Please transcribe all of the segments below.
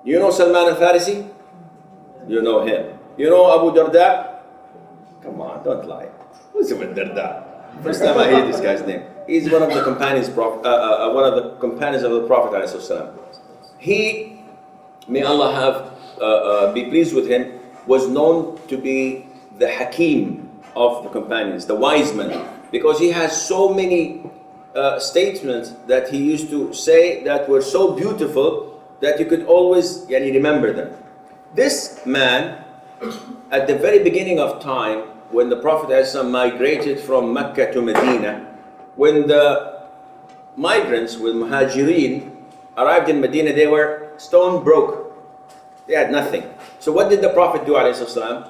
You know Salman al-Farisi? You know him. You know Abu Darda? Come on, don't lie. Who's Abu Darda? First time I hear this guy's name. He's one of the companions, one of the companions of the Prophet ﷺ. He, may Allah have be pleased with him, was known to be the Hakim of the companions, the wise man, because he has so many statements that he used to say that were so beautiful that you could always remember them. This man, at the very beginning of time, when the Prophet ﷺ migrated from Mecca to Medina, when the migrants with Muhajirin arrived in Medina, they were stone broke. They had nothing. So what did the Prophet do ﷺ?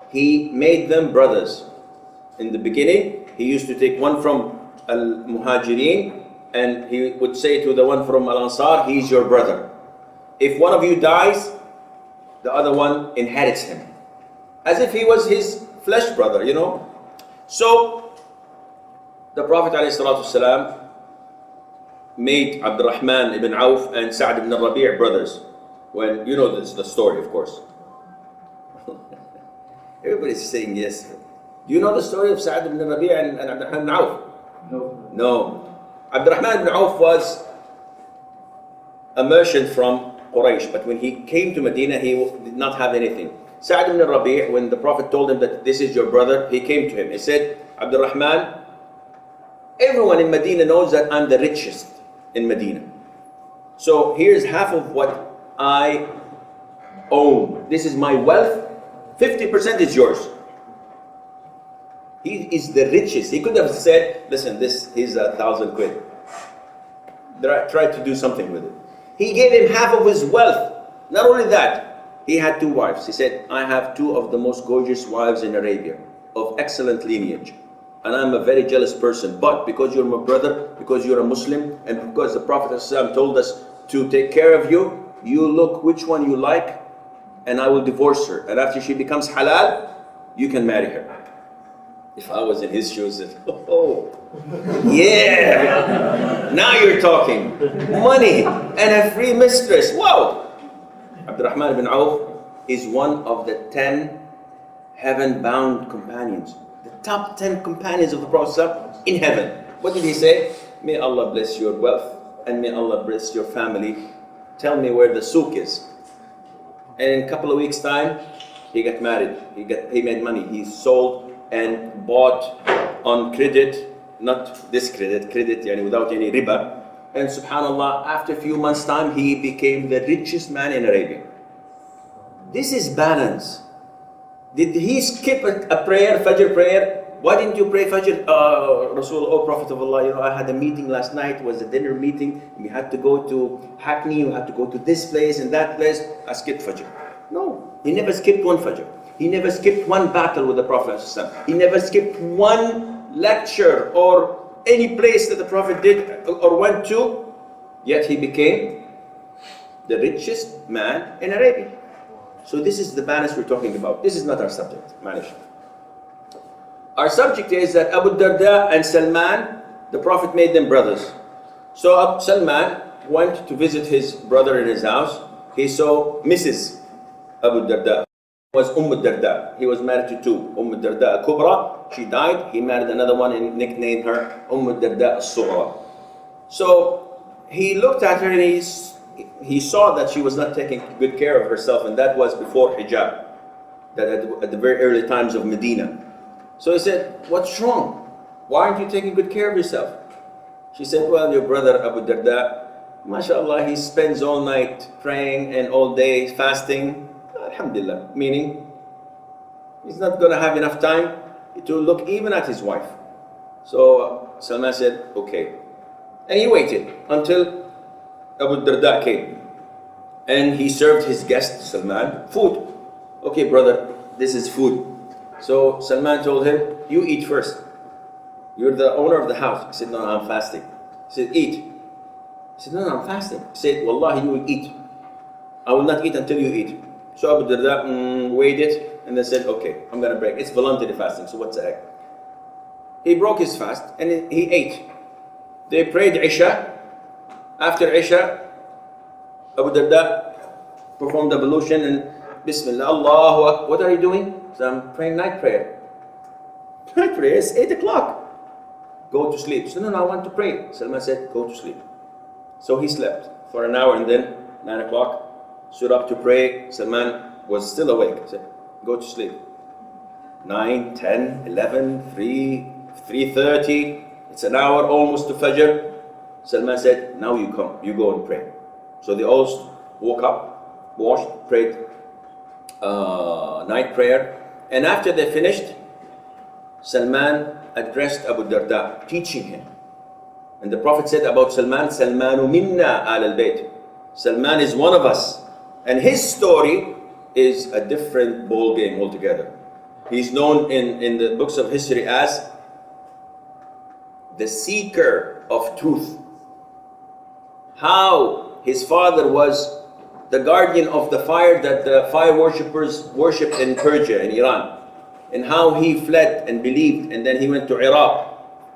He made them brothers. In the beginning, he used to take one from Al-Muhajirin and he would say to the one from Al-Ansar, he's your brother. If one of you dies, the other one inherits him. As if he was his flesh brother, you know. So, the Prophet ﷺ made Abdurrahman ibn Auf and Sa'd ibn Rabi' brothers. When, you know this, the story, of course. Everybody's saying yes. Do you know the story of Sa'd ibn Rabi' and Abdurrahman ibn Auf? No. Abdurrahman ibn Auf was a merchant from Quraysh, but when he came to Medina, he did not have anything. Sa'd ibn Rabi', when the Prophet told him that this is your brother, he came to him. He said, Abdurrahman, everyone in Medina knows that I'm the richest in Medina. So here's half of what I own. This is my wealth. 50% is yours. He is the richest. He could have said, listen, this is 1,000 quid. Try to do something with it. He gave him half of his wealth. Not only that, he had 2 wives. He said, I have 2 of the most gorgeous wives in Arabia, of excellent lineage. And I'm a very jealous person. But because you're my brother, because you're a Muslim, and because the Prophet ﷺ told us to take care of you, you look which one you like, and I will divorce her. And after she becomes halal, you can marry her. If I was in his shoes, oh, yeah, now you're talking. Money and a free mistress, wow. Abdurrahman ibn Auf is one of the 10 heaven-bound companions. The top 10 companions of the Prophet in heaven. What did he say? May Allah bless your wealth and may Allah bless your family. Tell me where the souk is. And in a couple of weeks' time, he got married. He made money. He sold and bought on credit, not this credit without any riba. And subhanAllah, after a few months' time, he became the richest man in Arabia. This is balance. Did he skip a prayer, Fajr prayer? Why didn't you pray Fajr? Rasul, oh Prophet of Allah, I had a meeting last night, it was a dinner meeting. We had to go to Hackney, we had to go to this place and that place. I skipped Fajr. No, he never skipped one Fajr. He never skipped one battle with the Prophet. He never skipped one lecture or any place that the Prophet did or went to. Yet he became the richest man in Arabia. So this is the balance we're talking about. This is not our subject, manish. Our subject is that Abu Darda and Salman, the Prophet made them brothers. So Salman went to visit his brother in his house. He saw Mrs. Abu Darda. Was Darda. He was married to 2. Darda al-Kubra, she died. He married another one and nicknamed her Darda al-Sughra. So he looked at her and he saw that she was not taking good care of herself, and that was before hijab, that at the very early times of Medina. So he said, what's wrong? Why aren't you taking good care of yourself? She said, well, your brother Abu Darda, mashallah, he spends all night praying and all day fasting. Alhamdulillah, meaning he's not going to have enough time to look even at his wife. So Salman said, okay. And he waited until Abu Darda came. And he served his guest, Salman, food. Okay, brother, this is food. So Salman told him, you eat first. You're the owner of the house. He said, no, I'm fasting. He said, eat. He said, no, I'm fasting. He said, wallahi, you will eat. I will not eat until you eat. So Abu Darda waited and then said, okay, I'm going to break. It's voluntary fasting, so what's the heck? He broke his fast and he ate. They prayed Isha. After Isha, Abu Darda performed ablution and Bismillah, Allahu Akbar. What are you doing? So I'm praying night prayer. Night prayer is 8 o'clock. Go to sleep. So no, I want to pray. Salman said, go to sleep. So he slept for an hour and then 9 o'clock, stood up to pray. Salman was still awake. He said, go to sleep. 9, 10, 11, 3, 3:30. It's an hour almost to Fajr. Salman said, now you come, you go and pray. So they all woke up, washed, prayed night prayer. And after they finished, Salman addressed Abu Darda, teaching him. And the Prophet said about Salman, Salmanu minna al-bayt. Salman is one of us. And his story is a different ball game altogether. He's known in the books of history as the seeker of truth. How his father was the guardian of the fire that the fire worshippers worshipped in Persia, in Iran. And how he fled and believed, and then he went to Iraq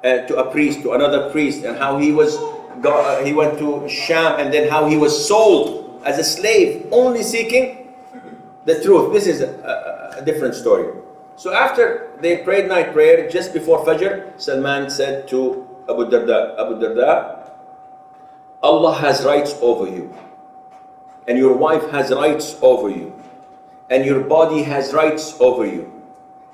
to a priest, to another priest, and how he went to Sham, and then how he was sold as a slave, only seeking the truth. This is a different story. So after they prayed night prayer, just before Fajr, Salman said to Abu Darda, Allah has rights over you, and your wife has rights over you, and your body has rights over you,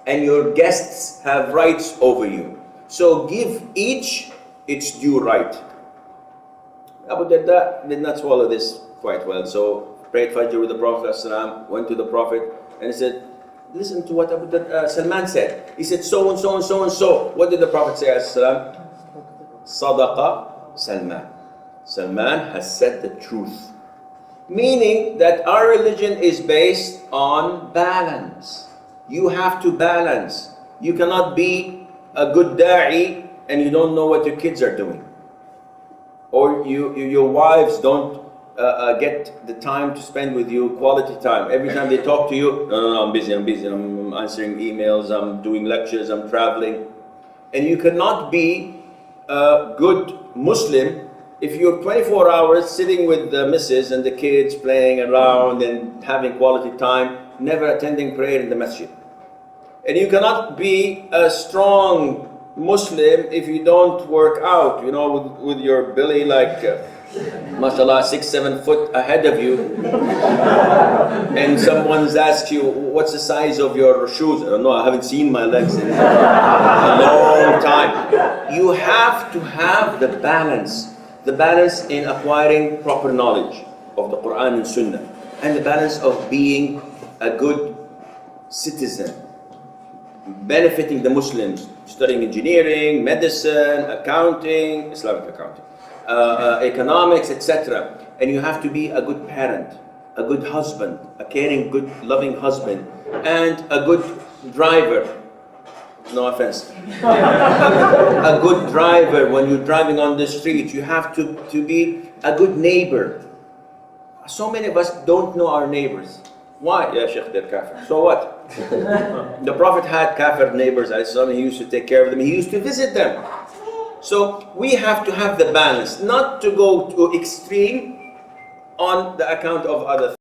and your guests have rights over you. So give each its due right. Abu Darda did not swallow this quite well. So prayed Fajr with the Prophet ﷺ, went to the Prophet, and he said, listen to what Salman said. He said, so and so and so and so. What did the Prophet say, ﷺ? Sadaqa Salman. Salman has said the truth. Meaning that our religion is based on balance. You have to balance. You cannot be a good da'i and you don't know what your kids are doing. Or your wives don't get the time to spend with you, quality time. Every time they talk to you, no, I'm busy, I'm answering emails, I'm doing lectures, I'm traveling. And you cannot be a good Muslim if you're 24 hours sitting with the missus and the kids playing around and having quality time, never attending prayer in the masjid. And you cannot be a strong Muslim if you don't work out, you know, with your belly like, mashallah, 6-7 foot ahead of you. And someone's asked you, what's the size of your shoes? I don't know, I haven't seen my legs in a long time. You have to have the balance in acquiring proper knowledge of the Quran and Sunnah, and the balance of being a good citizen, benefiting the Muslims, studying engineering, medicine, accounting, Islamic accounting, economics, etc. And you have to be a good parent, a good husband, a caring, good, loving husband, and a good driver. No offense. A good driver when you're driving on the street. You have to be a good neighbor. So many of us don't know our neighbors. Why? Yeah, Sheikh, they're kafir. So what? The Prophet had kafir neighbors. He used to take care of them. He used to visit them. So we have to have the balance, not to go to extreme on the account of other things.